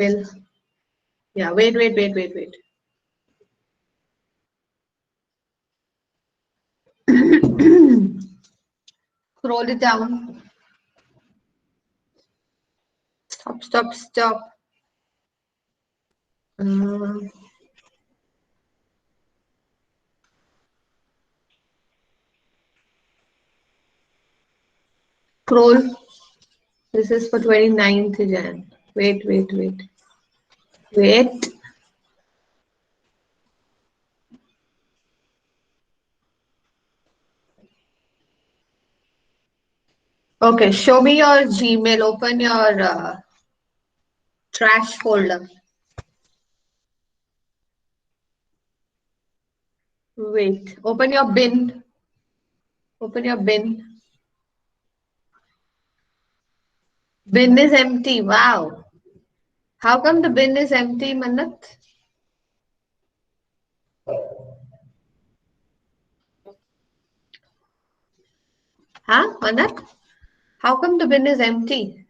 will. Yeah, wait. Scroll it down. Stop. Scroll. This is for 29th Jan. Wait. Okay, show me your Gmail. Open your trash folder. Wait, open your bin. Open your bin. Bin is empty. Wow. How come the bin is empty, Manat? Huh, Manat? How come the bin is empty?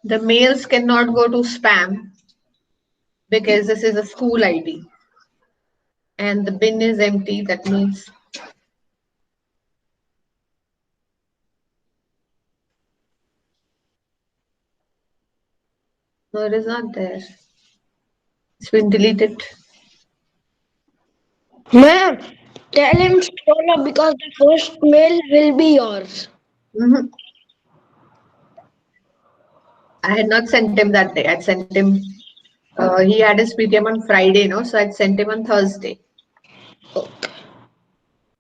The mails cannot go to spam because this is a school ID. And the bin is empty. That means no, it is not there. It's been deleted. Ma'am, tell him scroll up because the first mail will be yours. Mhm. I had not sent him that day. I'd sent him. He had his PTM on Friday, no? So I'd sent him on Thursday.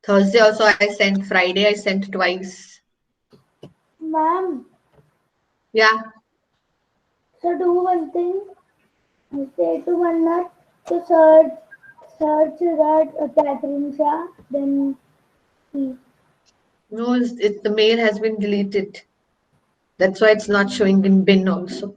Thursday also I sent. Friday I sent twice. Ma'am, Yeah. so do one thing. Say to Mannat to search that Catherine Shah, then see. No, the mail has been deleted. That's why it's not showing in bin also.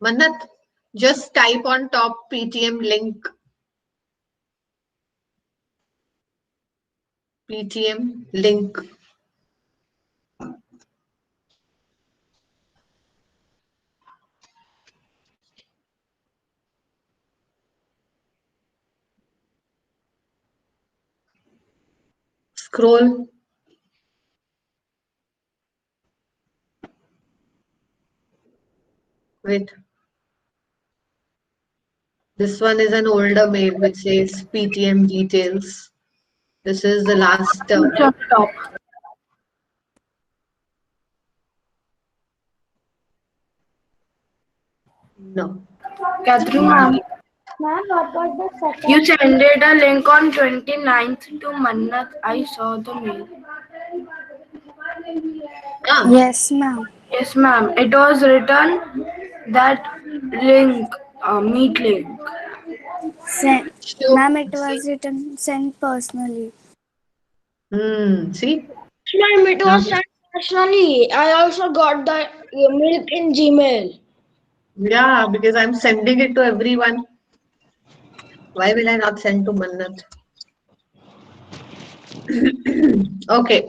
Manat, just type on top PTM link. PTM link. Scroll. Wait. This one is an older mail which says PTM details. This is the last Top. no. Catherine, ma'am, Ma'am, what was the second? you sent a link on 29th to Mannat. I saw the mail. Ah, Yes, ma'am. Yes, ma'am. It was written that link, meet link. Sent. show. Ma'am, it See? was written sent personally. See? Ma'am, it Now, was sent personally. I also got the milk in Gmail. yeah, because I'm sending it to everyone. Why will I not send to Mannat? Okay,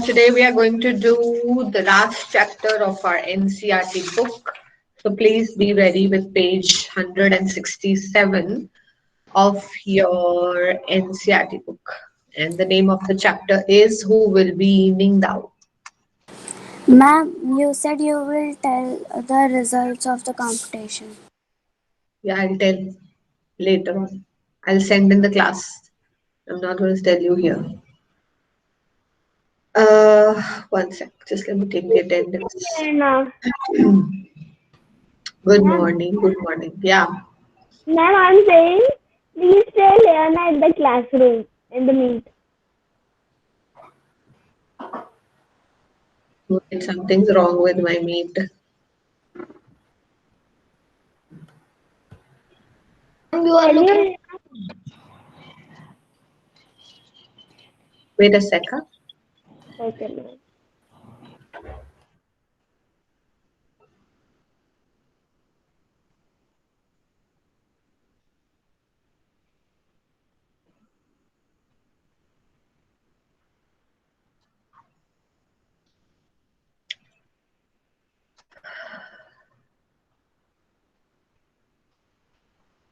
today we are going to do the last chapter of our NCRT book. So please be ready with page 167 of your NCRT book. And the name of the chapter is Who Will Be Ningthou? Ma'am, you said you will tell the results of the competition. Yeah, I'll tell later on. I'll send in the class. I'm not going to tell you here. One sec. Just let me take the attendance. Good morning. Good morning. Yeah. Ma'am, I'm saying please tell Leona in the classroom in the meet. Wait, something's wrong with my meet. Ma'am, you are Can looking. you? Wait a second. Okay, ma'am.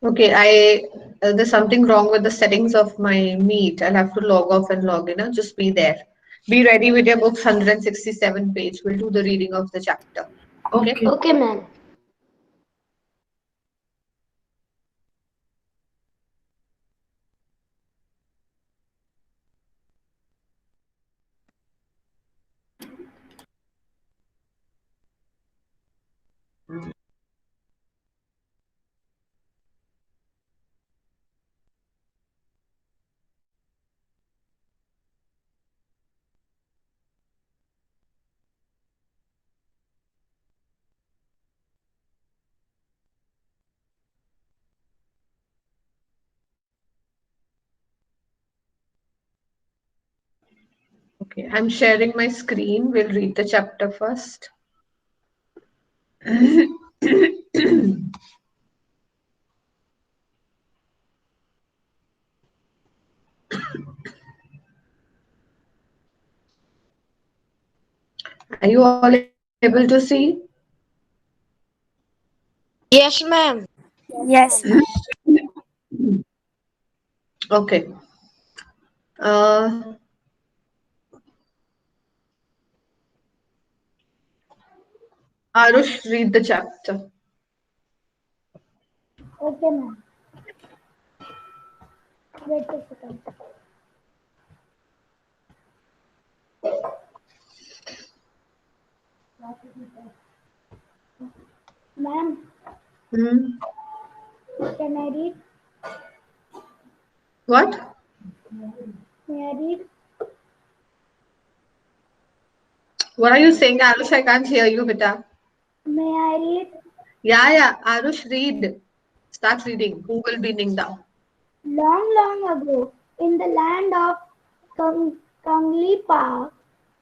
Okay, I there's something wrong with the settings of my Meet. I'll have to log off and log in. Just be there. Be ready with your books, 167 page. We'll do the reading of the chapter. Okay. Okay. Okay, ma'am. Okay, I'm sharing my screen. We'll read the chapter first. Are you all able to see? Yes, ma'am. Yes, ma'am. Okay. Uh, Arush, read the chapter. Okay, ma'am. Wait a second. Ma'am, Hmm. can I read? What? May I read? What are you saying, Arush? I can't hear you, beta. May I read? Yeah. Arush, read. Start reading. Who will be Ningthou? Long, long ago, in the land of Kangli Park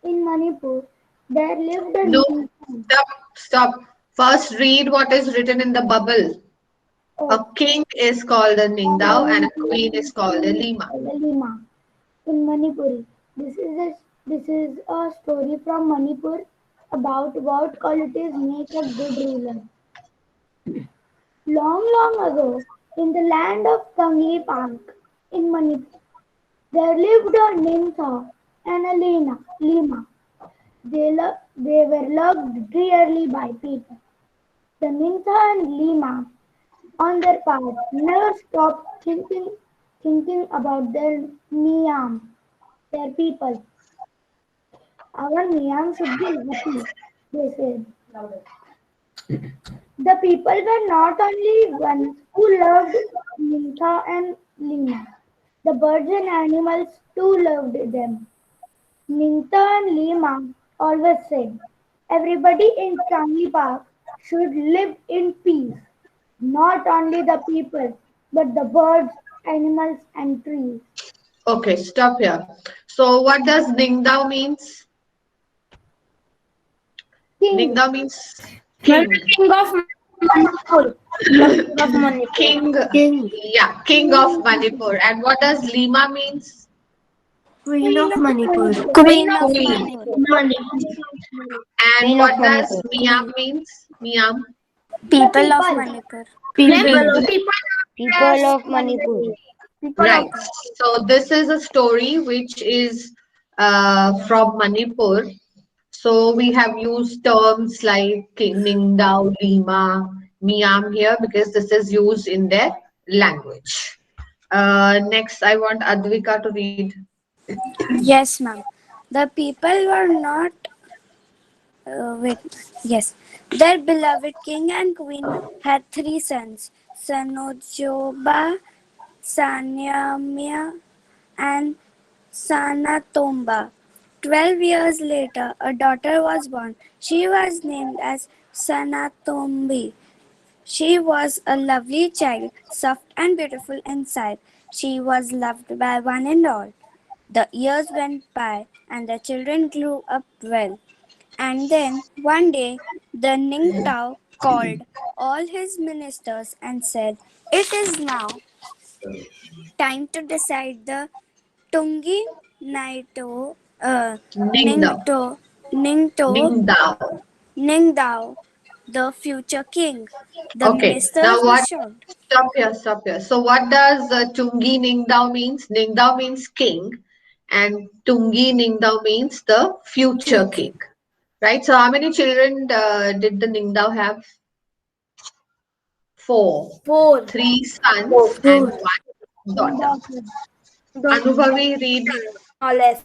in Manipur, there lived a No, Ningthou. stop. First, read what is written in the bubble. A Oh, king is called a Ningthou and a and queen is called a Lima. Lima in Manipuri. This is a story from Manipur about what qualities make a good ruler. Long, long ago, in the land of Kangli Park in Manipur, there lived a Ningthou and a Lima. They were loved dearly by people. The Ningthou and Lima, on their part, never stopped thinking about their Niam, their people. Our Niam should be happy, they said. The people were not only ones who loved Ningthou and Lima. The birds and animals too loved them. Ningthou and Lima always said, everybody in Changi Park should live in peace. Not only the people, but the birds, animals, and trees. Okay, stop here. So, what does Ningthou means? King, Ningthou means Ma'am, king. the king of Manipur. The king of Manipur. King, King. yeah, king of Manipur. And what does Lima means? Queen of Manipur. Queen Queen of of Queen. Manipur. Manipur. And Queen of what does Manipur. Miam means? Miam. the People of people, Manipur. People of people of Manipur. People of Right. So this is a story which is from Manipur. So we have used terms like King Ningdao, Lima, Miam here because this is used in their language. Next, I want Advika to read. Yes, ma'am. The people were not. Wait. Yes. Their beloved king and queen had three sons: Sanojoba, Sanyamya, and Sanatomba. 12 years later, a daughter was born. She was named as Sanatombi. She was a lovely child, soft and beautiful inside. She was loved by one and all. The years went by and the children grew up well. And then one day the Ningthou called all his ministers and said, "It is now time to decide the Tungi Naito Ningdao. Ningto Ningto Ningdao. Ningdao, the future king." The Okay. Now ministers were what? shocked. Stop here. Stop here. So what does Tungi Ningdao means? Ningdao means king, and Tungi Ningdao means the future King. king. Right. So how many children did the Ningdao have? Four. Four. Three sons and Four. one daughter. Daughter. Anubhavi, read. No less.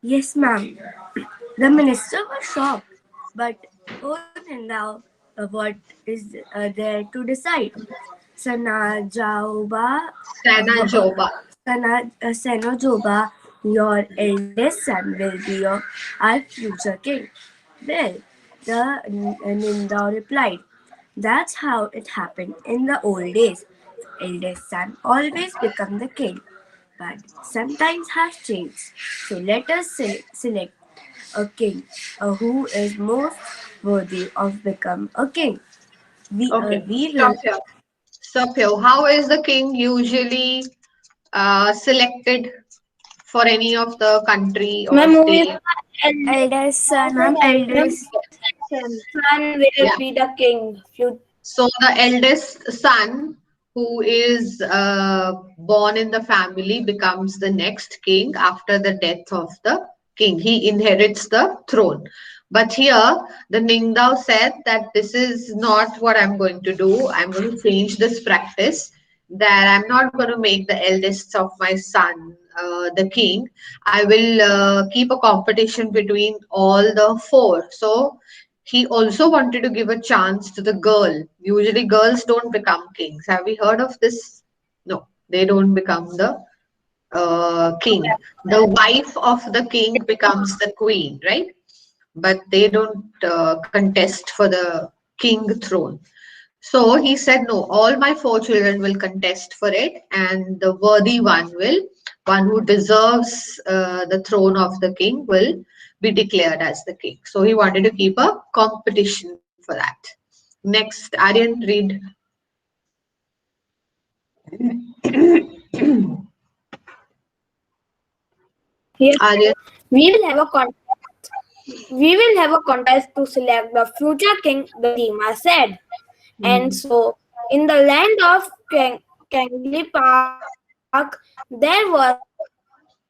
Yes, ma'am. The minister was shocked, but told him now what is there to decide. Sana Jauba, Sana Joba. Sana Joba, your eldest son will be our future king. Well, the Ninda replied, "That's how it happened in the old days. Eldest son always become the king, but sometimes has changed. So let us select a king who is most worthy of become a king. Okay. We Stop will here. Stop here. How is the king usually selected for any of the country or Ma'am, who is state? the Eldest son ma'am of the king. eldest son will Yeah. be the king. So the eldest son, who is born in the family, becomes the next king after the death of the king. He inherits the throne. But here, the Ningdao said that this is not what I'm going to do. I'm going to change this practice. That I'm not going to make the eldest of my son the king. I will keep a competition between all the four. So he also wanted to give a chance to the girl. Usually, girls don't become kings. Have we heard of this? No, they don't become the king. The wife of the king becomes the queen, right? But they don't contest for the king throne. So he said, no, all my four children will contest for it, and the worthy one will, one who deserves the throne of the king, will be declared as the king. So he wanted to keep a competition for that. Next, Aryan, read. Yes, Aryan. we will have a we will have a contest to select the future king, the Lima said. And Hmm. so, in the land of Kangley Park, there was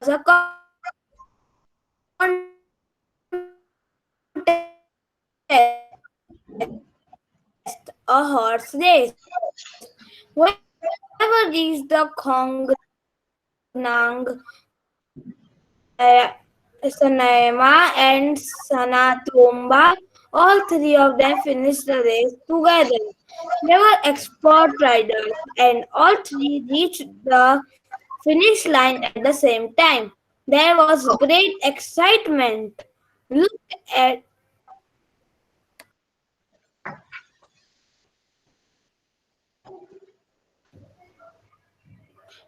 a contest, a horse race. Whoever reached the finish line at the same time, there was great excitement. Look at them. The people shouted, Shago, Thongnang, Sanaema, and Sanatomba. All three of them finished the race together. They were expert riders, and all three reached the finish line at the same time. There was great excitement. Look at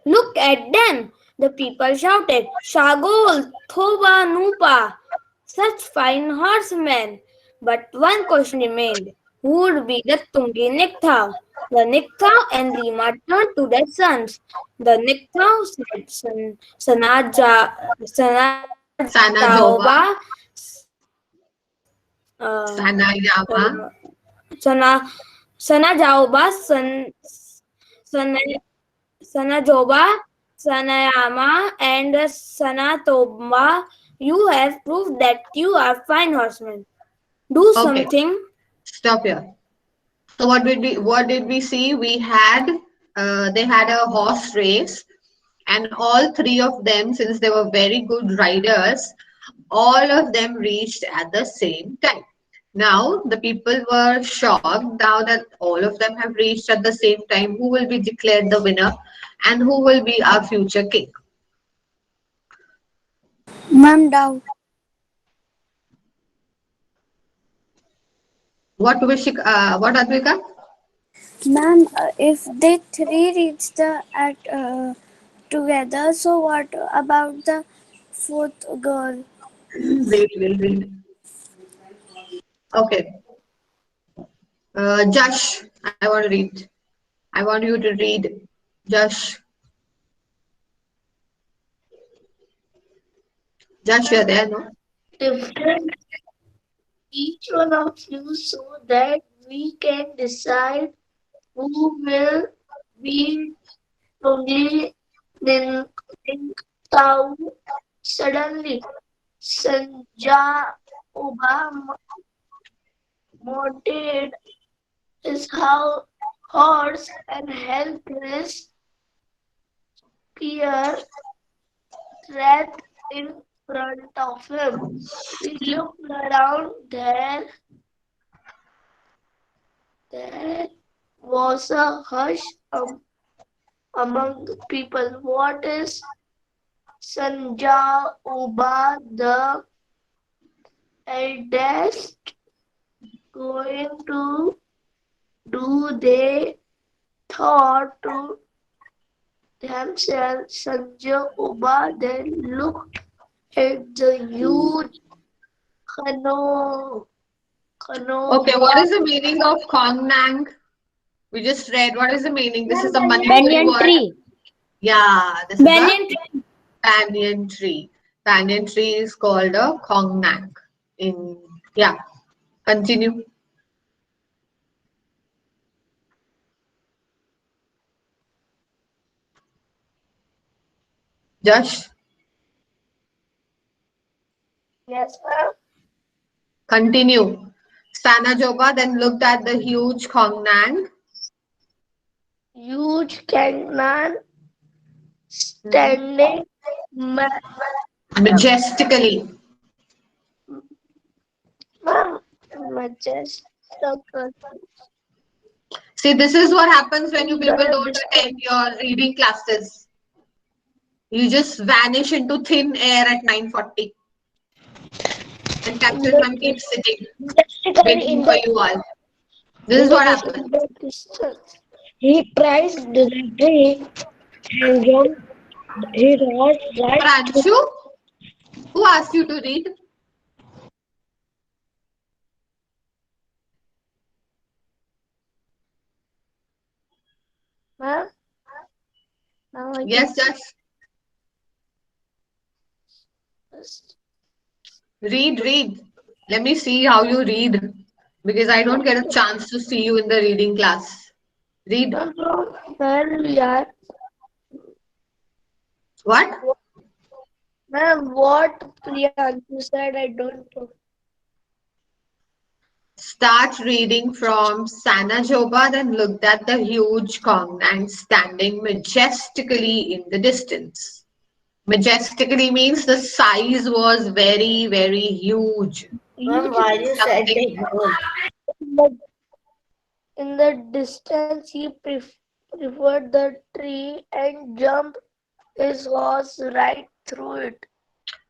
Look at them! The people shouted, Shagol, Thoba, Nupa! Such fine horsemen! But one question remained. Who would be the Tungi Ningthau? The Ningthau and Lima turned to their sons. The Ningthau said, Sana Joba, Sanajaoba, Sanayama, Sana, Sanajaoba, Sana, Sanajoba, Sanayama, and Sanatoba, you have proved that you are fine horsemen. Do okay, something. stop here. So what did we see? We had they had a horse race, and all three of them, since they were very good riders, all of them reached at the same time. Now the people were shocked now that all of them have reached at the same time. Who will be declared the winner, and who will be our future king? Mom doubt. What Advika? Ma'am, if they three reach the at together, so what about the fourth girl? Wait, we'll read. Okay. Josh, I want to read. I want you to read. Josh, Josh, you're there, no? different each one of you so that we can decide who will be only Ningthou. Suddenly, Sanja Obama mounted his horse and helpless Pierre threat in front of him. He looked around. There was a hush among the people. What is Sanja Oba the eldest going to do? They thought to themselves. Sanja Oba then looked at the huge canoe. Okay, what Canoe. is the meaning of Kongnang? We just read. What is the meaning? This is a Manipuri Banyan word. tree. Yeah, this is a Banyan tree. banyan tree. Banyan tree is called a Kongnang. In yeah, continue. Josh, Yes, ma'am. continue. Sanajoba then looked at the huge Kongnang. Huge cannon standing ma- Majestically. majestic See, this is what happens when you in people the don't attend distance. your reading classes. You just vanish into thin air at 9:40, and In Captain the Ma'am keeps sitting, majestically waiting in for the you all. This is what happens. distance. He priced the tree and jumped. He rushed right to Pranshu, who asked you to read? ma'am. Now I can Yes, see just this. read. Let me see how you read because I don't get a chance to see you in the reading class. Read. Ma'am, from where we are. What? Ma'am, what Priyanku said, I don't know. Start reading from Sanajoba, then looked at the huge Kongnang standing majestically in the distance. Majestically means the size was very, very huge. Ma'am, Huge why you said Something. the word? in the, in the distance, he preferred the tree and jumped his horse right through it.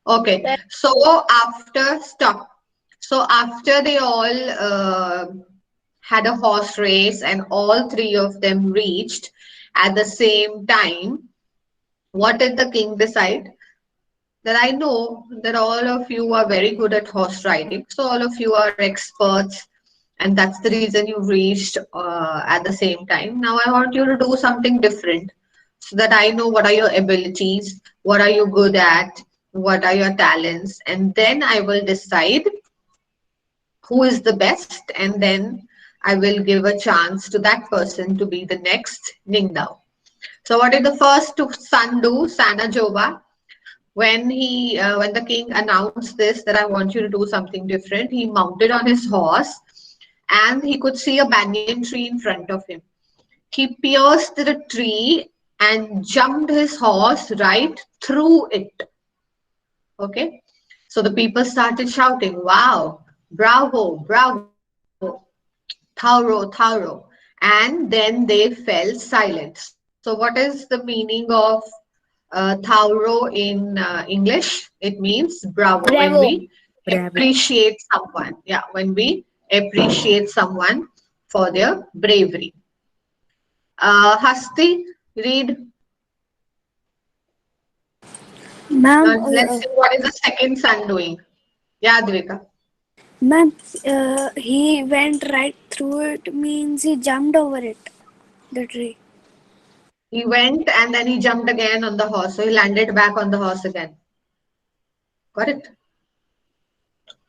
Okay. Then So after stop. So after they all had a horse race and all three of them reached at the same time, what did the king decide? That I know that all of you are very good at horse riding, so all of you are experts, and that's the reason you reached at the same time. Now I want you to do something different so that I know what are your abilities, what are you good at, what are your talents, and then I will decide who is the best, and then I will give a chance to that person to be the next Ningdao. So what did the first son do, Sanajoba? When the king announced this that I want you to do something different, he mounted on his horse and he could see a banyan tree in front of him. He pierced the tree and jumped his horse right through it. Okay, so the people started shouting, "Wow, bravo, bravo, Tauro, Tauro," and then they fell silent. So what is the meaning of Tauro in English? It means bravo. When Bravo. we appreciate someone. Yeah, when we appreciate someone for their bravery. Hasti, read. Ma'am, Let's see what is the second son doing. Yeah, Advika. ma'am, he went right through it means he jumped over it, the tree. He went and then he jumped again on the horse. So he landed back on the horse again. Got it?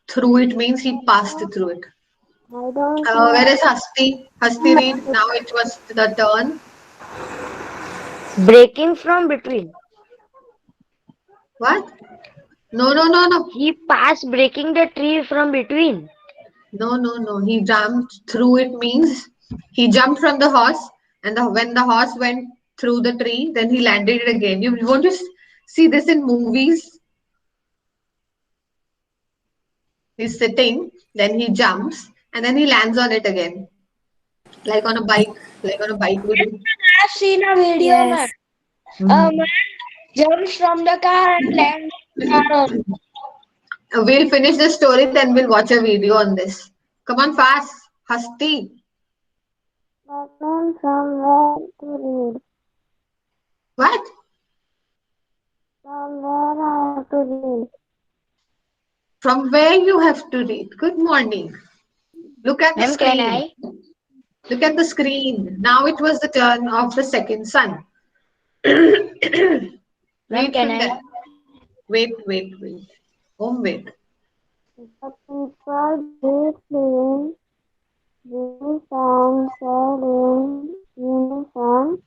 Through it means he passed through it. I don't Where know. is Hasti? Hasti, read. Now it was the turn. Breaking from between. What? No, no, no, no. He passed breaking the tree from between. No, no, no. He jumped through it means he jumped from the horse, and when the horse went through the tree, then he landed it again. You won't just see this in movies. He's sitting, then he jumps, and then he lands on it again, like on a bike, like on a bike we do. I've seen a video, man. Yes. A Mhm. man jumps from the car and lands the car on. We'll finish the story, then we'll watch a video on this. Come on, fast, Hasti. But ma'am, somewhere to read. What? Somewhere I have to read. From where you have to read? Good morning. Look at the Ma'am, can screen. I? Look at the screen. Now it was the turn of the second son. Read Ma'am, can from I? there. Wait, wait, wait. Home, wait. The people breathed in unison, said in unison,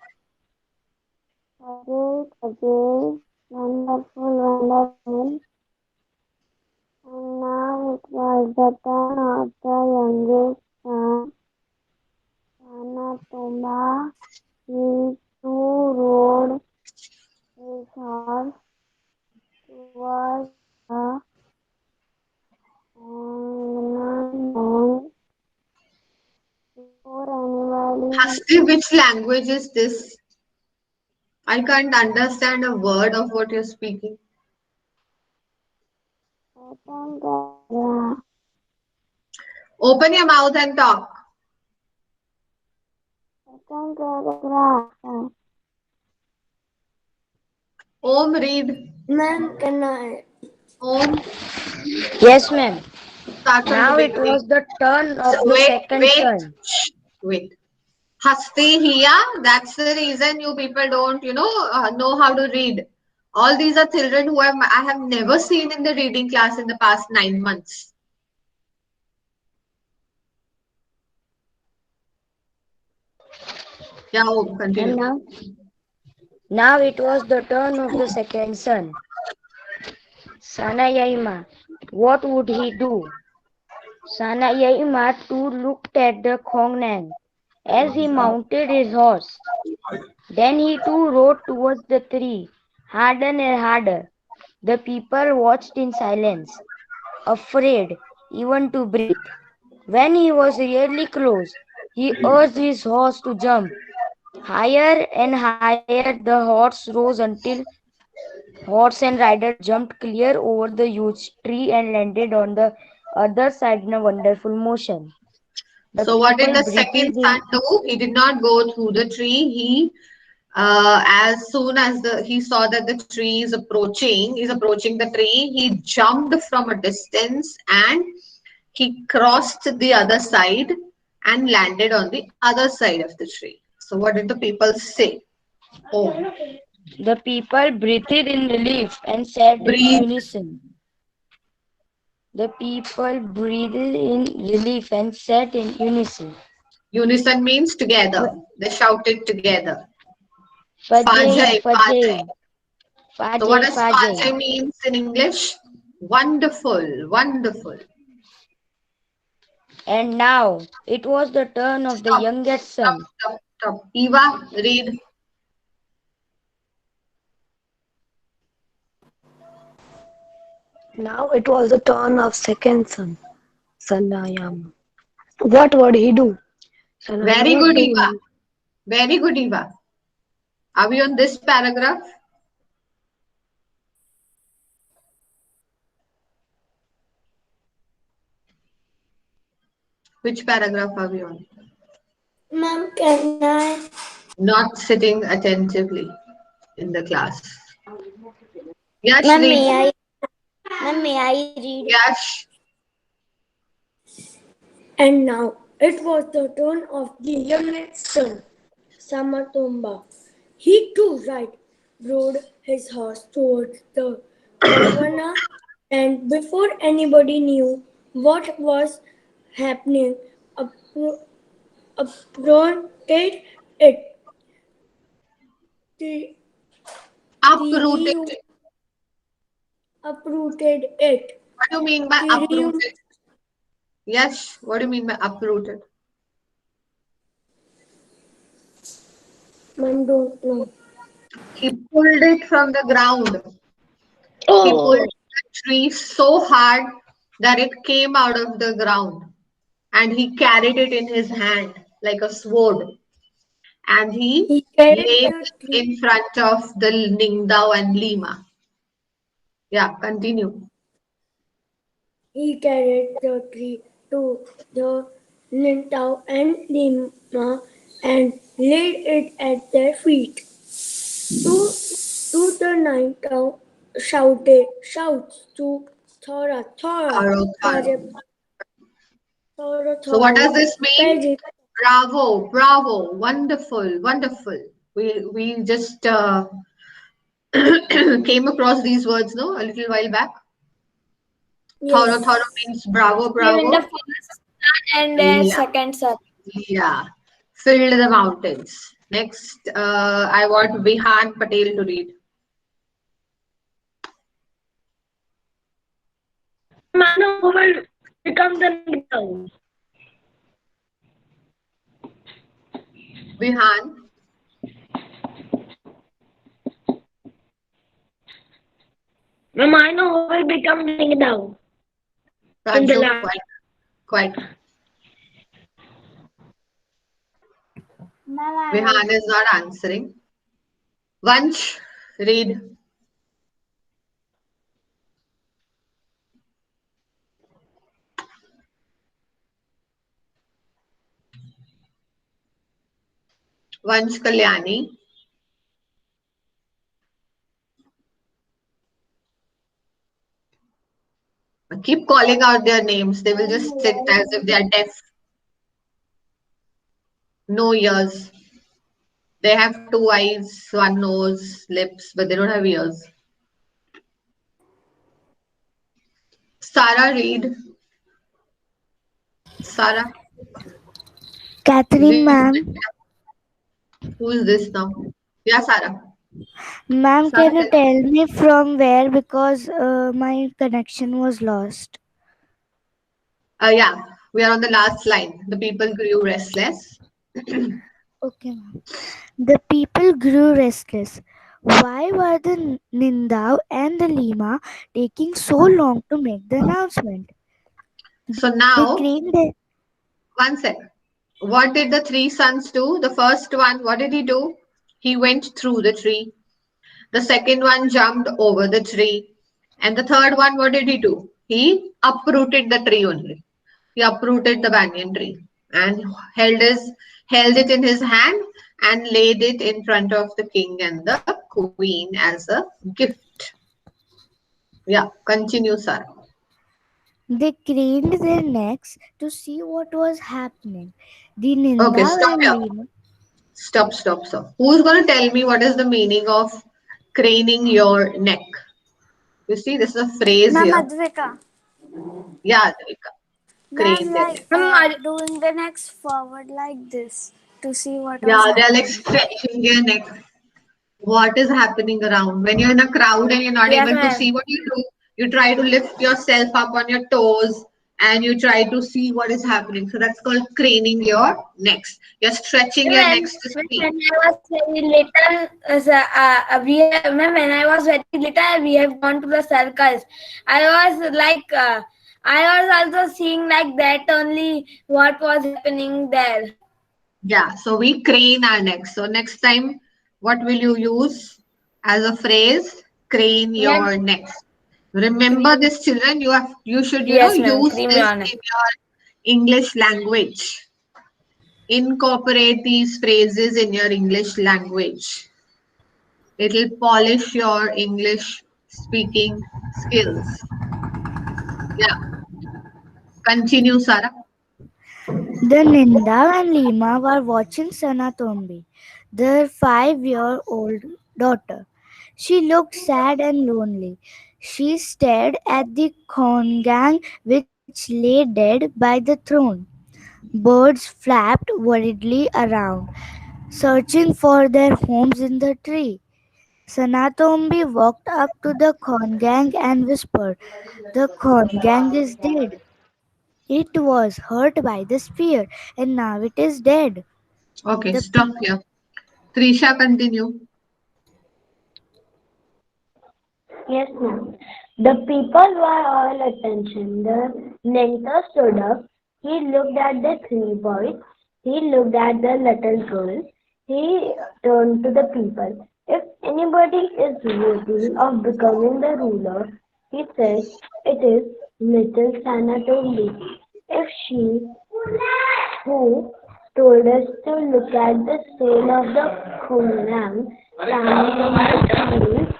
Ajay, Ajay, wonderful, wonderful. And now it was the turn of the youngest son, Anatomba. He too rode his horse towards the unknown before anybody Hasti, which language is this? I can't understand a word of what you're speaking. second paragraph. Open your mouth and talk. Second paragraph. Om, read. Ma'am, can I? Om Yes, ma'am. starts from the Now it beginning. was the turn So of the wait, second wait, son. shh, wait. Hasti here. That's the reason you people don't, know how to read. All these are children who I have never seen in the reading class in the past 9 months. Yeah, Om, And continue. now it was the turn of the second son. Sanayaima. What would he do? Sanayaima too looked at the Khongnan as he mounted his horse. Then he too rode towards the tree, harder and harder. The people watched in silence, afraid even to breathe. When he was really close, he urged his horse to jump. Higher and higher the horse rose until horse and rider jumped clear over the huge tree and landed on the other side in a wonderful motion. The So what did people the second breathed son in. do? He did not go through the tree. As soon as he saw that the tree is approaching the tree, he jumped from a distance and he crossed the other side and landed on the other side of the tree. So what did the people say? Oh, The people breathed in relief and said in breathe. unison. The people breathed in relief and said in unison. Unison means together. They shouted together. Fajay, Fajai, fajay, fajai. So what fajay, does fajay. fajai means in English? Wonderful, wonderful. And now it was the turn of the Stop, youngest stop, son. stop, stop. Eva, read. Now it was the turn of second son, Sanayama. What would he do? Very Sanayama good, Eva. too. Very good, Eva. Are we on this paragraph? Which paragraph are we on? Ma'am, can I? Not sitting attentively in the class. Yash, Ma'am, read. may I read? Yash. And now it was the turn of the youngest son, Samatomba. He too rode his horse towards the savannah, and before anybody knew what was happening, uprooted it. The, Uprooted. the uprooted it. What do you mean by The uprooted? Yash, what do you mean by uprooted? man don't know. He pulled it from the ground. He pulled Oh, the tree so hard that it came out of the ground, and he carried it in his hand like a sword, and he He carried laid the it tree. in front of the Ningthou and Lima. Yeah, continue. He carried the tree to the Ningthou and Lima and laid it at their feet. To the Ningthou shouts to Thora, Thora, Thorough, thorough. Pare, Thora, So what does Thora, this mean? Pare. Bravo, bravo, wonderful, wonderful. We just came across these words, no, a little while back. Thorough, Yes. thorough means bravo, in the bravo. first and Yeah, second sir. yeah. Filled the mountains. Next, I want Vihan Patel to read. Man who will become the Ningthou. Vihan, Ma'am, I know who will become the Ningthou in the Raju, last. quite. Ma'am, I will. Vihan is not answering. Vansh, read. Vansh Kalyani. Keep calling out their names. They will just sit as if they are deaf. No ears. They have two eyes, one nose, lips, but they don't have ears. Sarah, read. Sarah, Catherine, read. ma'am. Who is this now? Yeah, Sarah. Ma'am, Sarah, can you tell. tell me from where because my connection was lost? Yeah, we are on the last line. The people grew restless. Okay, ma'am. The people grew restless. Why were the Nindao and the Lima taking so long to make the announcement? So They now, craned their, one sec. What did the three sons do? The first one, what did he do? He went through the tree. The second one jumped over the tree. And the third one, what did he do? He uprooted the tree only. He uprooted the banyan tree and held it in his hand and laid it in front of the king and the queen as a gift. Yeah, continue, sir. they craned their necks to see what was happening. The Okay, Nindao stop and here. Lima. Stop. Who's going to tell me what is the meaning of craning your neck? You see, this is a phrase Ma'am here. Advika. Yeah, Devika. Ma'am, Crane their like neck. doing the necks forward like this to see what Yeah, was they're like happening. stretching their neck. What is happening around? When you're in a crowd and you're not Yes, able to ma'am. see what you do, you try to lift yourself up on your toes and you try to see what is happening. So that's called craning your necks. You're stretching your When, necks to when see. I was very little, when I was very little, we have gone to the circus. I was like, I was also seeing like that only what was happening there. Yeah, so we crane our necks. So next time, what will you use as a phrase? Crane Yes, your necks. Remember cream. this, children. You should Yes, ma'am. use Cream this on it. in your English language. Incorporate these phrases in your English language. It'll polish your English speaking skills. Yeah, continue, Sarah. The Ninda and Lima were watching Sanatombi, their 5-year-old daughter. She looked sad and lonely. She stared at the Kongang which lay dead by the throne. Birds flapped worriedly around, searching for their homes in the tree. Sanatombi walked up to the Kongang and whispered, "The Kongang is dead. It was hurt by the spear, and now it is dead." Okay, The stop here. Trisha, continue. Yes, ma'am. The people were all attention. The Ningthou stood up. He looked at the three boys. He looked at the little girl. He turned to the people. If anybody is worthy of becoming the ruler, he said, it is little Sanatombi. If she who told us to look at the sale of the Khunam, Sanatombi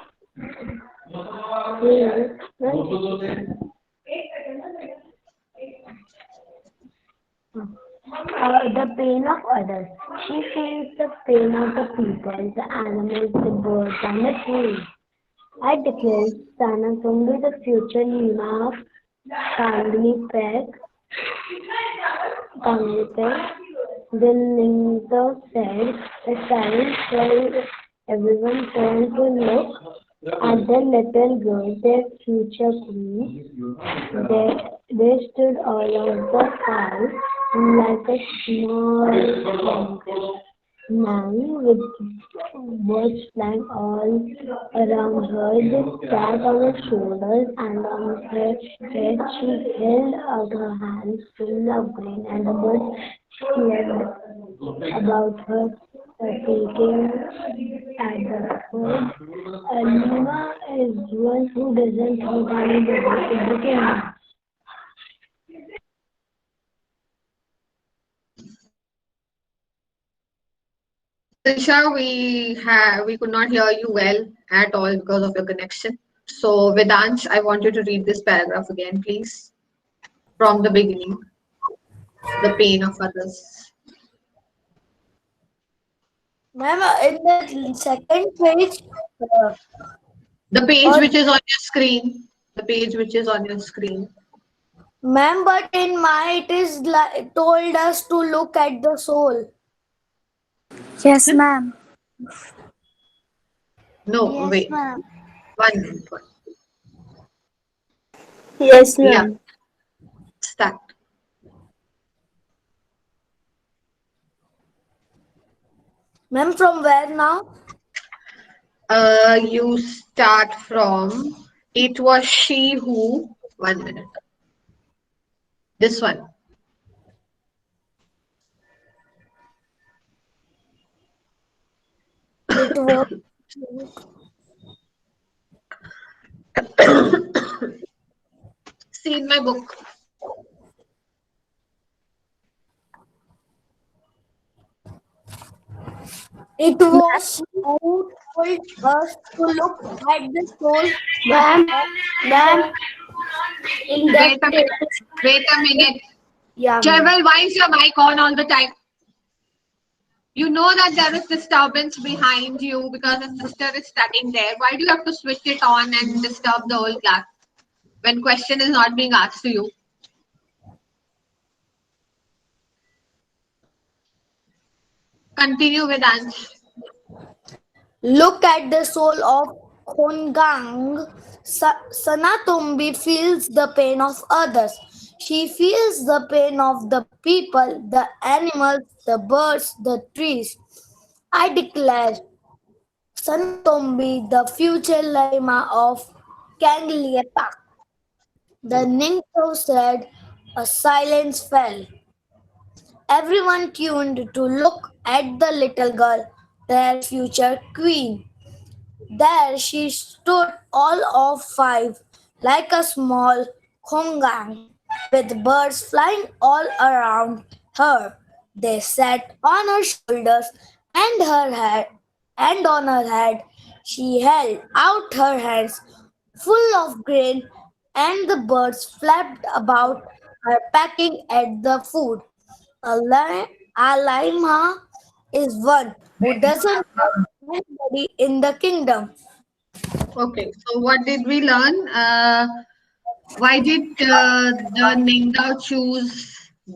the pain of others. She feels the pain of the people, the animals, the birds, and the trees. I declare Sanatumbi the future Lima of Kangli Peg, Kangli Peg. The Ningthou said, the silence fell, everyone turned to look at the little girl, their future queen. They stood all of the five like a small man with birds flying all around her. They sat on her shoulders and on her head. She held out her hands full of grain, and the birds fled about her, taking at the food. Lima is one who doesn't hurt anybody. It became Trisha, we could not hear you well at all because of your connection. So, Vedansh, I want you to read this paragraph again, please, from the beginning. The pain of others. Ma'am, in the second page, The page or which is on your screen. The page which is on your screen. ma'am, but in my it is like told us to look at the soul. Yes, ma'am. No, Yes, wait. ma'am. One minute. Yes, Yeah, ma'am. start. Ma'am, from where now? You start from it was she who. 1 minute. This one. It was See in my book. it was who told us to look at the soul Ma'am, of ma'am, in that Wait a minute. Wait a minute. yeah, ma'am. Jewel, why is your mic on all the time? You know that there is disturbance behind you because the sister is studying there. Why do you have to switch it on and disturb the whole class when question is not being asked to you? Continue with Ansh. Look at the soul of Kongang. Sanatombi feels the pain of others. She feels the pain of the people, the animals, the birds, the trees. I declare Sanatombi the future Lima of Kangliepak. The Ningthou said, a silence fell. Everyone tuned to look at the little girl, their future queen. There she stood, all of five, like a small kongang, with birds flying all around her. They sat on her shoulders and her head, and on her head she held out her hands full of grain, and the birds flapped about her pecking at the food. A lima is one who doesn't trust anybody in the kingdom. Okay, so what did we learn? Why did the Ningthou choose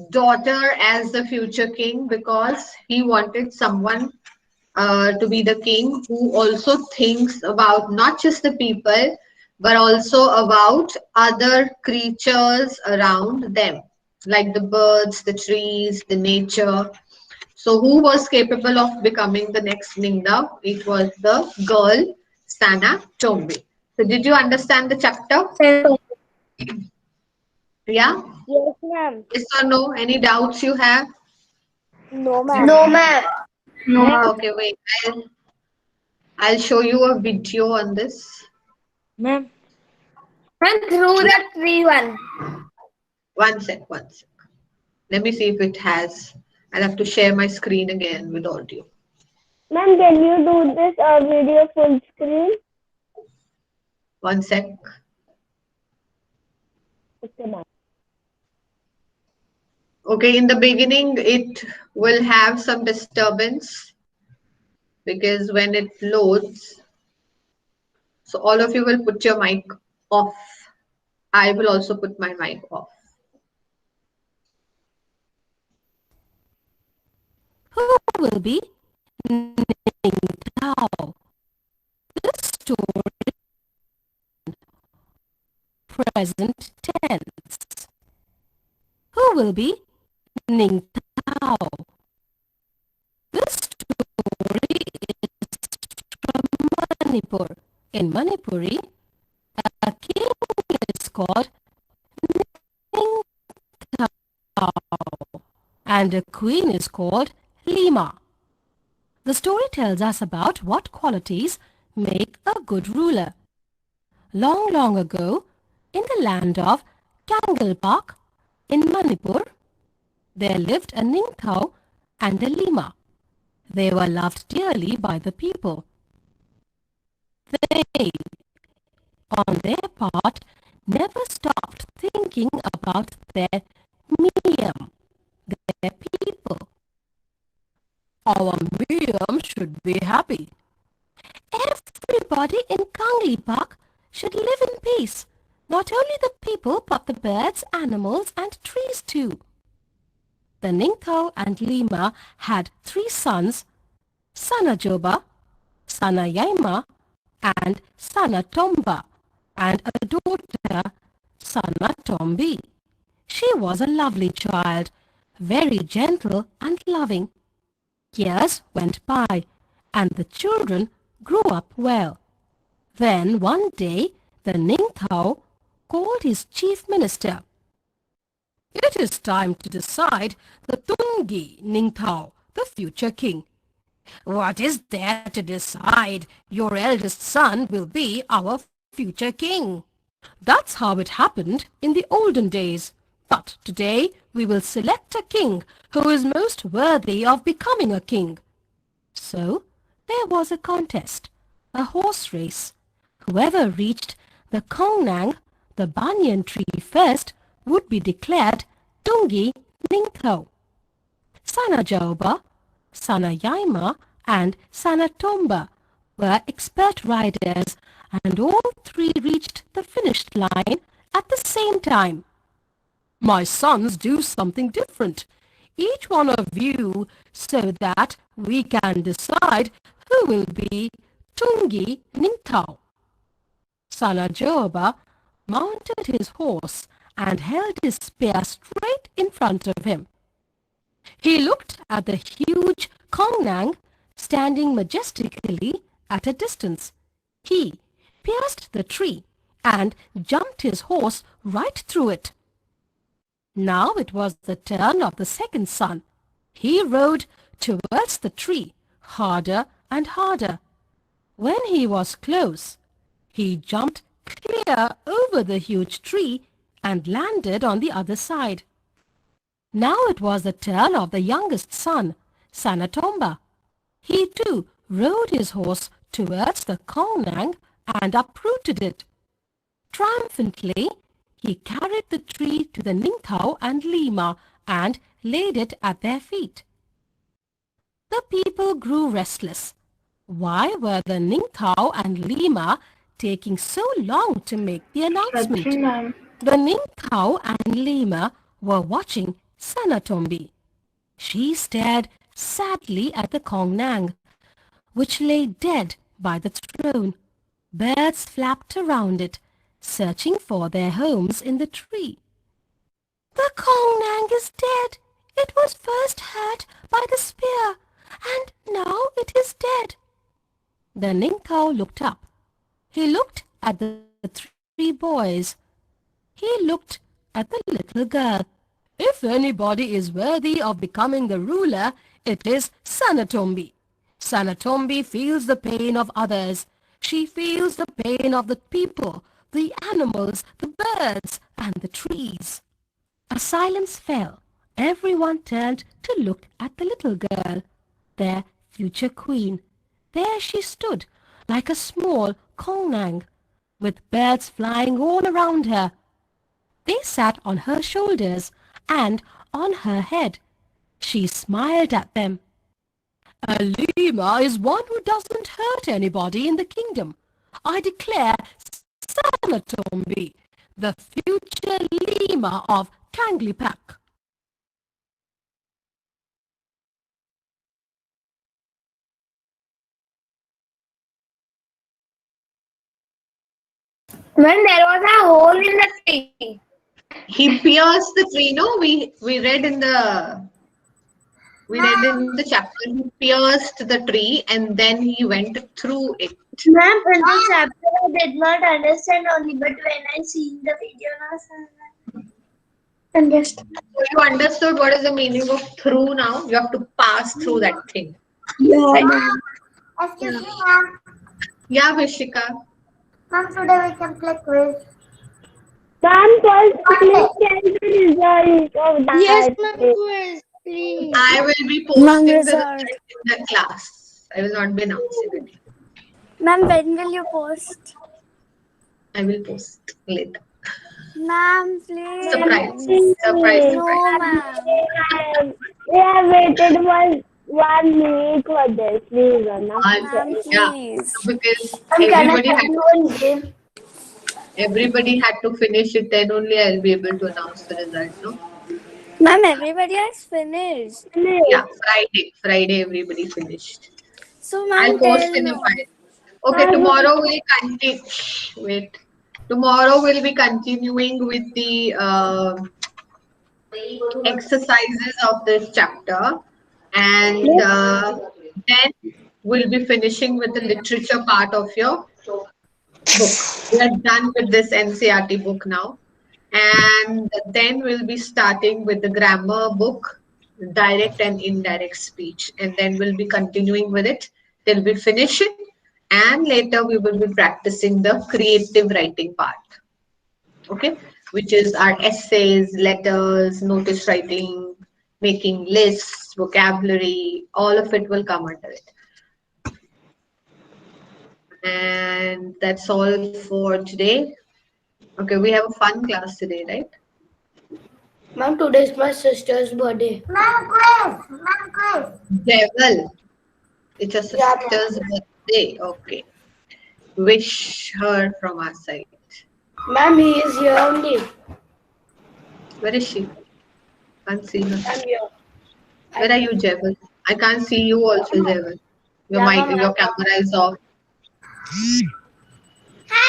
daughter as the future king? Because he wanted someone to be the king who also thinks about not just the people, but also about other creatures around them, like the birds, the trees, the nature. So, who was capable of becoming the next Ningda? It was the girl Sana Tombi. So, did you understand the chapter? Yeah? Yes, ma'am. Yes or no? Any doubts you have? No, ma'am. No, ma'am. Ma'am, Okay, wait. I'll show you a video on this. ma'am. And through the tree one. One sec, one sec. Let me see if it has. I'll have to share my screen again with audio. Ma'am, can you do this video full screen? One sec. Okay, ma'am. Okay, in the beginning, it will have some disturbance because when it loads, so all of you will put your mic off. I will also put my mic off. Who will be Ningthou? This story present tense. Who will be Ningthou? This story is from Manipur. In Manipuri, a king is called Ningthou and a queen is called Lima. The story tells us about what qualities make a good ruler. Long, long ago, in the land of Kangalpak in Manipur, there lived a Ningthau and a Lima. They were loved dearly by the people. They, on their part, never stopped thinking about their Miyam, their people. Our Miyam should be happy. Everybody in Kanglipak should live in peace. Not only the people, but the birds, animals, and trees too. The Ningthau and Lima had 3 sons, Sanajoba, Sanayaima, and Sanatomba, and a daughter, Sanatombi. She was a lovely child, very gentle and loving. Years went by, and the children grew up well. Then one day the Ningthau called his chief minister. It is time to decide the Tungi Ningthau, the future king. What is there to decide? Your eldest son will be our future king. That's how it happened in the olden days. But today we will select a king who is most worthy of becoming a king. So there was a contest, a horse race. Whoever reached the Kongnang, the banyan tree first, would be declared Tungi Ningthau. Sanajoba, Sanayaima, and Sanatomba were expert riders, and all 3 reached the finish line at the same time. My sons do something different, each one of you, so that we can decide who will be Tungi Ningthau. Sanajoba mounted his horse and held his spear straight in front of him. He looked at the huge Kongnang standing majestically at a distance. He pierced the tree and jumped his horse right through it. Now it was the turn of the second son. He rode towards the tree, harder and harder. When he was close, he jumped clear over the huge tree and landed on the other side. Now it was the turn of the youngest son, Sanatomba. He too rode his horse towards the Konang and uprooted it. Triumphantly, he carried the tree to the Ningthou and Lima and laid it at their feet. The people grew restless. Why were the Ningthou and Lima taking so long to make the announcement? The Ningthou and Lima were watching Sanatombi. She stared sadly at the Kongnang, which lay dead by the throne. Birds flapped around it, searching for their homes in the tree. The Kongnang is dead. It was first hurt by the spear, and now it is dead. The Ningthou looked up. He looked at the three boys. He looked at the little girl. If anybody is worthy of becoming the ruler, it is Sanatombi. Sanatombi feels the pain of others. She feels the pain of the people, the animals, the birds, and the trees. A silence fell. Everyone turned to look at the little girl, their future queen. There she stood, like a small konang, with birds flying all around her. They sat on her shoulders and on her head. She smiled at them. A Lima is one who doesn't hurt anybody in the kingdom. I declare Sanatombi, the future Lima of Kanglipak. When there was a hole in the tree. He pierced the tree. No, we read in the chapter. He pierced the tree and then he went through it. Ma'am, in the chapter I did not understand only, but when I see the video now, I understand. So you understood what is the meaning of through now? You have to pass through that thing. Yeah, Right? ma'am. Excuse me, ma'am. Yeah, Vishika. Ma'am, today we can play quiz. Ma'am, please tell the result of that. Yes, ma'am, quiz, please. I will be Ma'am, posting the result. result in the class. I will not be announcing it. Ma'am, when will you post? I will post later. Ma'am, please. Surprise. Surprise, No, surprise. ma'am. We have waited 1 week for this. Please, now. Ma'am, Yeah, please. because Can I tell you one game? everybody had to finish it, then only I'll be able to announce the result, no? Ma'am, everybody has finished. Yeah, Friday everybody finished. So, I'll ma'am, post tell in a no. while. Okay, tomorrow we'll continue. Wait. Tomorrow we'll be continuing with the exercises of this chapter, and then we'll be finishing with the literature part of your book. We are done with this NCRT book now, and then we'll be starting with the grammar book, direct and indirect speech, and then we'll be continuing with it till we finish it, and later we will be practicing the creative writing part. Okay, which is our essays, letters, notice writing, making lists, vocabulary, all of it will come under it. And that's all for today. Okay, we have a fun class today, right? Ma'am, today is my sister's birthday. Ma'am, quiz. Ma'am, quiz. Devil, it's your Yeah, ma'am. sister's birthday. Okay, wish her from our side. Ma'am, he is here only. Where is she? Can't see her. I'm here. Where are you, Jewel? I can't see you also, Jewel. Your Yeah, mic, ma'am, your camera is off.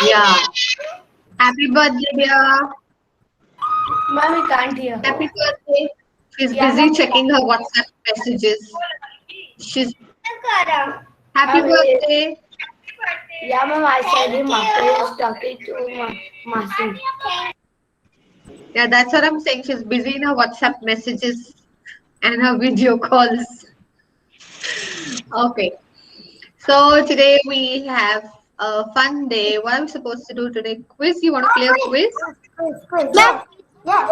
Yeah. Happy birthday, dear. Ma'am, we can't hear. Happy birthday. She's Yeah, busy ma'am. checking her WhatsApp messages. She's happy Ma'am, birthday. yeah, ma'am, I said him after he was talking to Masi. Yeah, that's what I'm saying. She's busy in her WhatsApp messages and her video calls. Okay. So today we have a fun day. What am I supposed to do today? Quiz? You want to play a quiz? Quiz, quiz. Ma'am, Yes.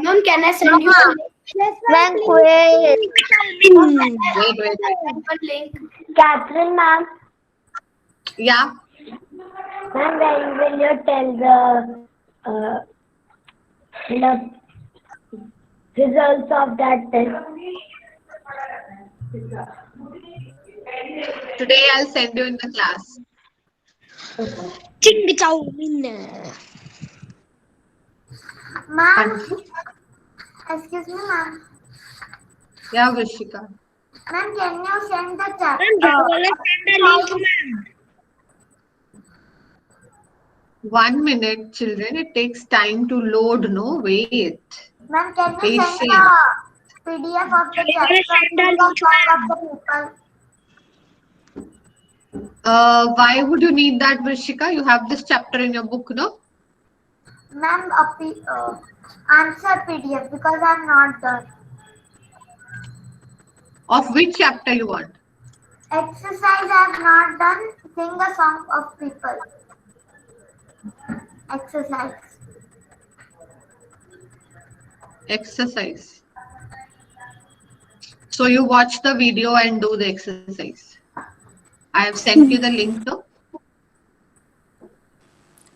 Mom, can I send you a link? Yes, ma'am. Ma'am, Please. wait. Wait. Send one link. Catherine, ma'am. Yeah. Ma'am, when will you tell the results of that test? Today I'll send you in the class. Ching chow min. Ma'am, Continue. excuse me, ma'am. Yeah, Vrishika. Ma'am, can you send the chat? Ma'am, Jawala send the link, ma'am. 1 minute, children. It takes time to load. No, wait. Ma'am, can you send Patience. the PDF of the Jawala chapter send the Sing the link, Song of ma'am. the People? Why would you need that, Vrishika? You have this chapter in your book, no? Ma'am, answer PDF because I'm not done. Of which chapter you want? Exercise I've not done. Sing a song of people. Exercise. Exercise. So you watch the video and do the exercise. I have sent you the link, no?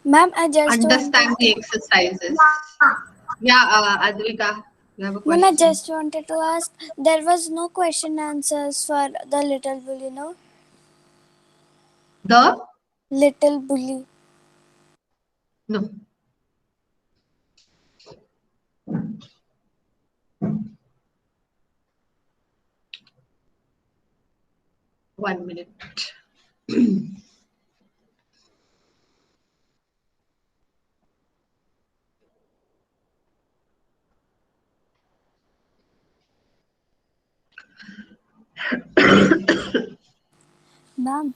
Ma'am, I just Understand wanted the to. exercises. Yeah. Yeah, Advika, you have a Ma'am, I question. just wanted to ask. There was no question answers for the little bully, no? The? Little bully. No. One minute. Ma'am,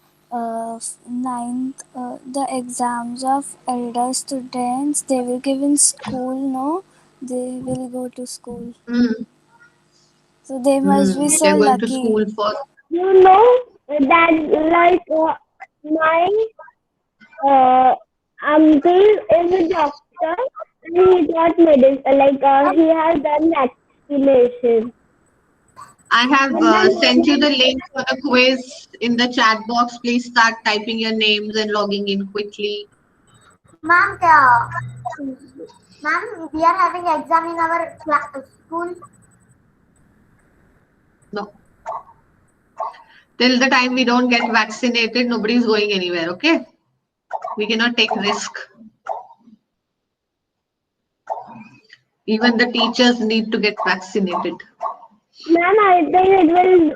ninth, the exams of elder students, they will give in school, no? They will go to school. Mm, So they must be so they're going to lucky. school for. You know that my uncle is a doctor and he got medicine. He has done vaccination. I have And then sent you the link for the quiz in the chat box. Please start typing your names and logging in quickly. Ma'am, ma'am, we are having exam in our school. No. Till the time we don't get vaccinated, nobody is going anywhere, okay? We cannot take risk. Even the teachers need to get vaccinated. ma'am, I think it will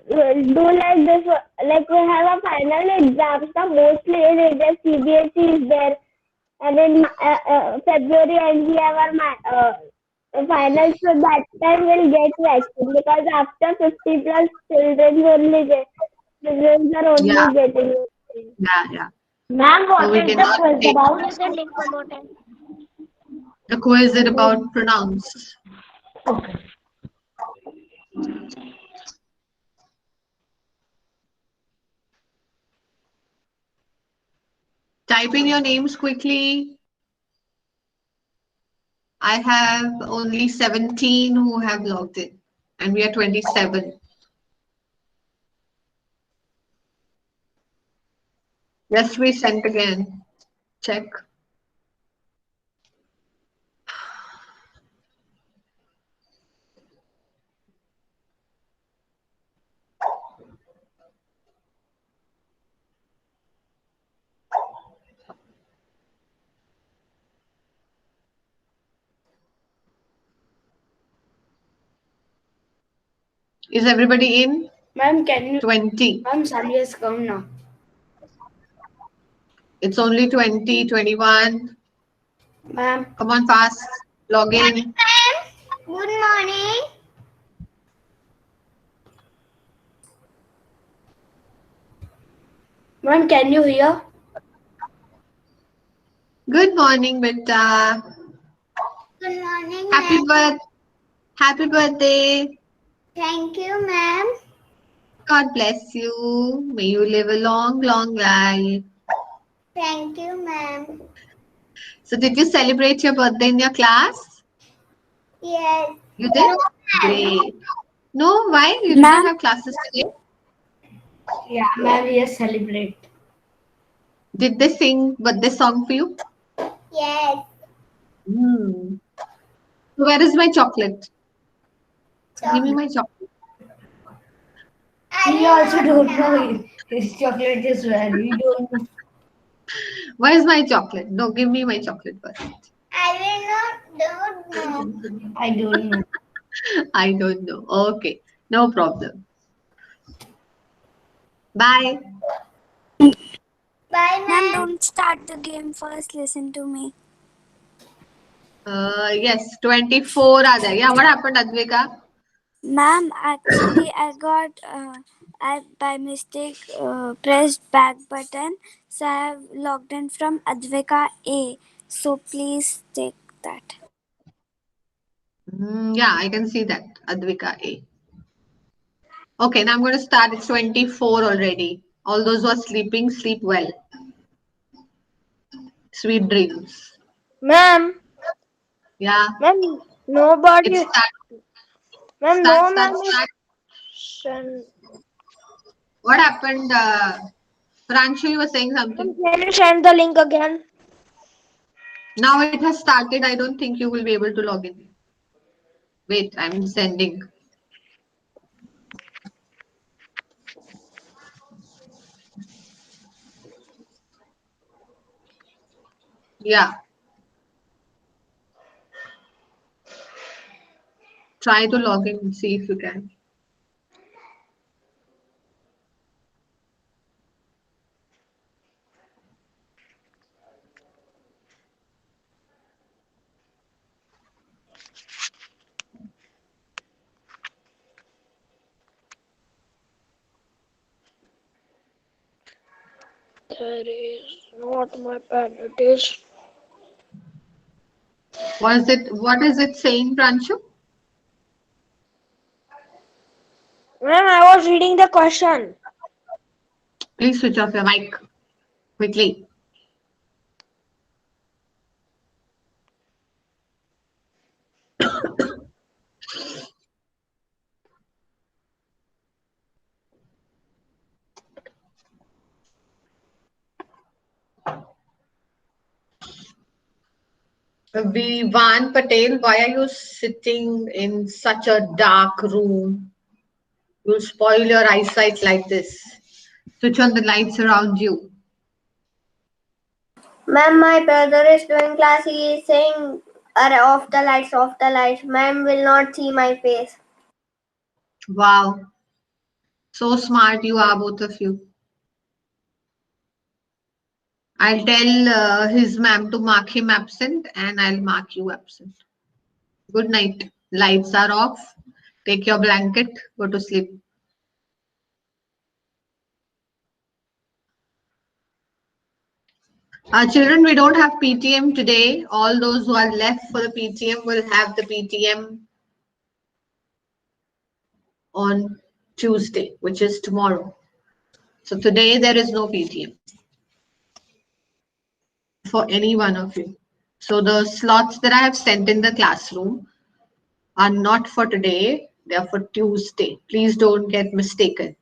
do like this. Like we have a final exam. So mostly it is CBSE is there, and in February and we have our finals. So that time we'll get vaccine because after 50 plus children are Yeah, only getting vaccine. yeah. Ma'am, So what we is the cannot quiz take about? risk. The link about it. The quiz is about pronounce. Type in your names quickly. I have only 17 who have logged in, and we are 27. Yes, we sent again. Check. Is everybody in? Ma'am, can you? 20. Ma'am, Sally has come now. It's only 20, 21. Ma'am, Come on, fast. Log in. Good morning. ma'am, can you hear? Good morning, Beta. Good morning, Happy ma'am. birth. Happy birthday. Thank you, ma'am. God bless you. May you live a long, long life. Thank you, ma'am. So, did you celebrate your birthday in your class? Yes. You did? Great. No, why? You did not Ma'am, have classes today? Yeah, ma'am, yes, celebrate. Did they sing birthday song for you? Yes. Hmm. So where is my chocolate? Give me Chocolate. my chocolate. He also don't know his chocolate is where. He don't know. Where is my chocolate? No, give me my chocolate first. I will not don't know. I don't know. I don't know. Okay, no problem. Bye. Bye, ma'am, ma'am. don't start the game first. Listen to me. Yes, 24 are there. Yeah, what happened, Advika? Ma'am, actually, I by mistake pressed back button, so I have logged in from Advika A. So please take that. Yeah, I can see that. Advika A. Okay, now I'm going to start. It's 24 already. All those who are sleeping, sleep well. Sweet dreams. Ma'am, Yeah, ma'am, it's nobody, start, ma'am, start, no, start, ma'am, start. send, What happened? Pranshu, you were saying ma'am, something. can you send the link again? Now it has started. I don't think you will be able to log in. Wait, I'm sending. Yeah, try to log in and see if you can. There is not my pen, it is. What is it saying, Pranshu? Ma'am, I was reading the question. Please switch off your mic quickly. Vivan Patel, why are you sitting in such a dark room? You'll spoil your eyesight like this. Switch on the lights around you. Ma'am, my brother is doing class. He is saying, "Are off the lights, off the lights." Ma'am will not see my face. Wow, so smart you are, both of you. I'll tell his ma'am to mark him absent and I'll mark you absent. Good night. Lights are off. Take your blanket, go to sleep. Children, we don't have PTM today. All those who are left for the PTM will have the PTM on Tuesday, which is tomorrow. So today there is no PTM for any one of you. So the slots that I have sent in the classroom are not for today, they are for Tuesday. Please don't get mistaken.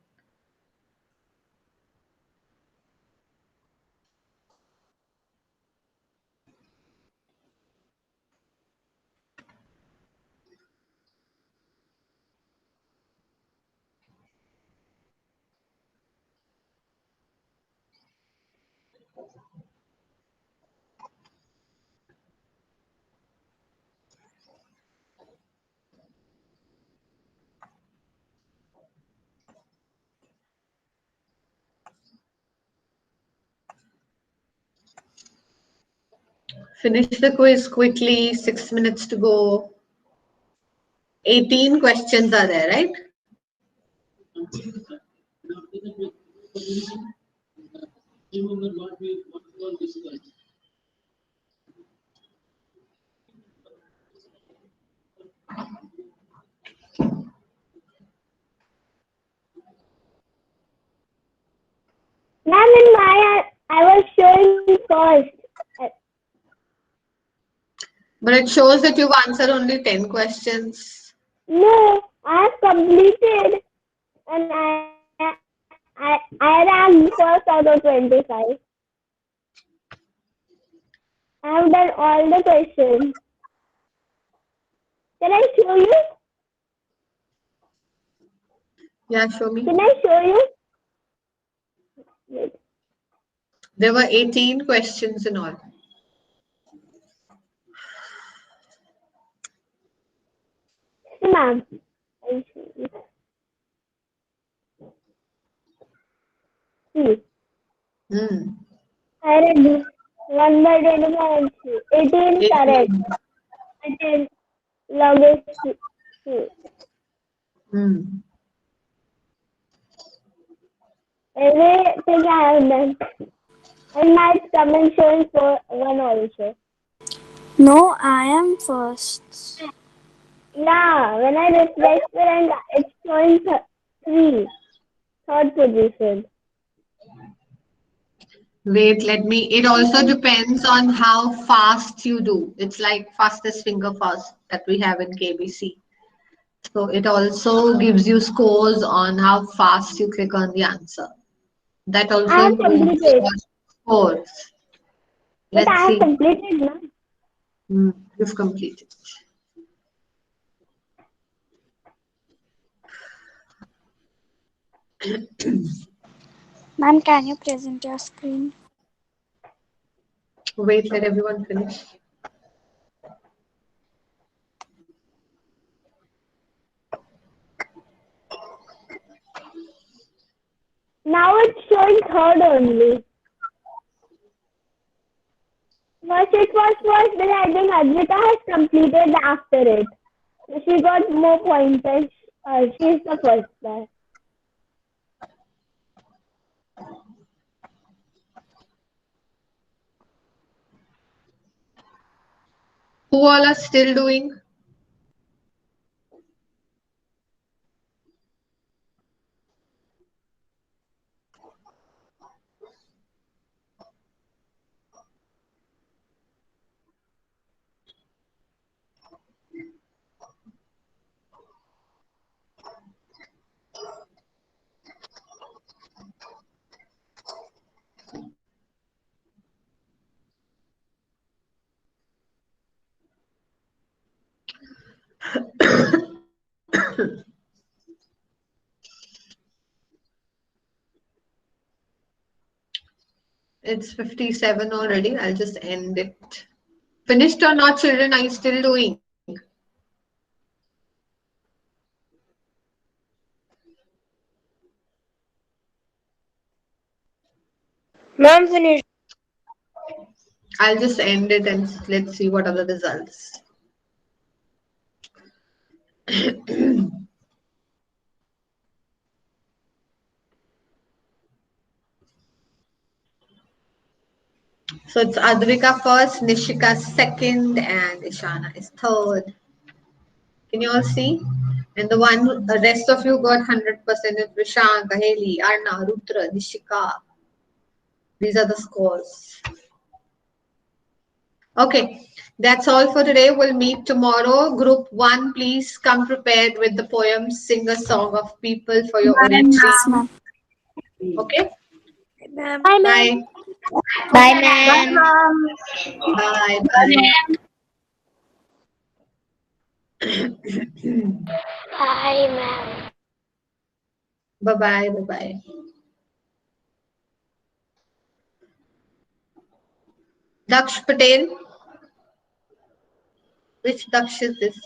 Finish the quiz quickly, 6 minutes to go. 18 questions are there, right? Ma'am, in my I was showing first. But it shows that you've answered only 10 questions. No, I have completed and I ranked first out of 25. I have done all the questions. Can I show you? Yeah, show me. Can I show you? Wait. There were 18 questions in all. See, ma'am. I'll show you. See, Hmm. I read this. 1 by 25 and 18 correct. 18. 18 longest. See. Hmm. Everything I have done. And my comment showing for one also. No, I am first. Yeah, when I refresh it and it's showing three, third position. Wait, let me. It also depends on how fast you do. It's like fastest finger fast that we have in KBC. So it also gives you scores on how fast you click on the answer. That I also have improves completed, your scores. but Let's I have see. completed now. Hmm. You've completed. Ma'am, can you present your screen? Wait, let everyone finish. Now it's showing third only. First it was first, then I think Advita has completed after it. She got more pointers. She's the first there. Who all are still doing? It's 57 already. I'll just end it. Finished or not, children? Are you still doing? Ma'am, finish. I'll just end it and let's see what are the results. So it's Advika first, Nishika second, and Ishana is third. Can you all see? And the rest of you got 100% is Vishank, Haley, Arna, Rutra, Nishika. These are the scores. Okay, that's all for today. We'll meet tomorrow. Group 1, please come prepared with the poem Sing a Song of People for your Yes, orientation. ma'am. Okay, Ma'am. Bye, ma'am. bye. Bye, Bye, ma'am. ma'am. Bye, bye. Bye, ma'am. Bye bye, bye bye. Daksh Patel. Which Daksh is this?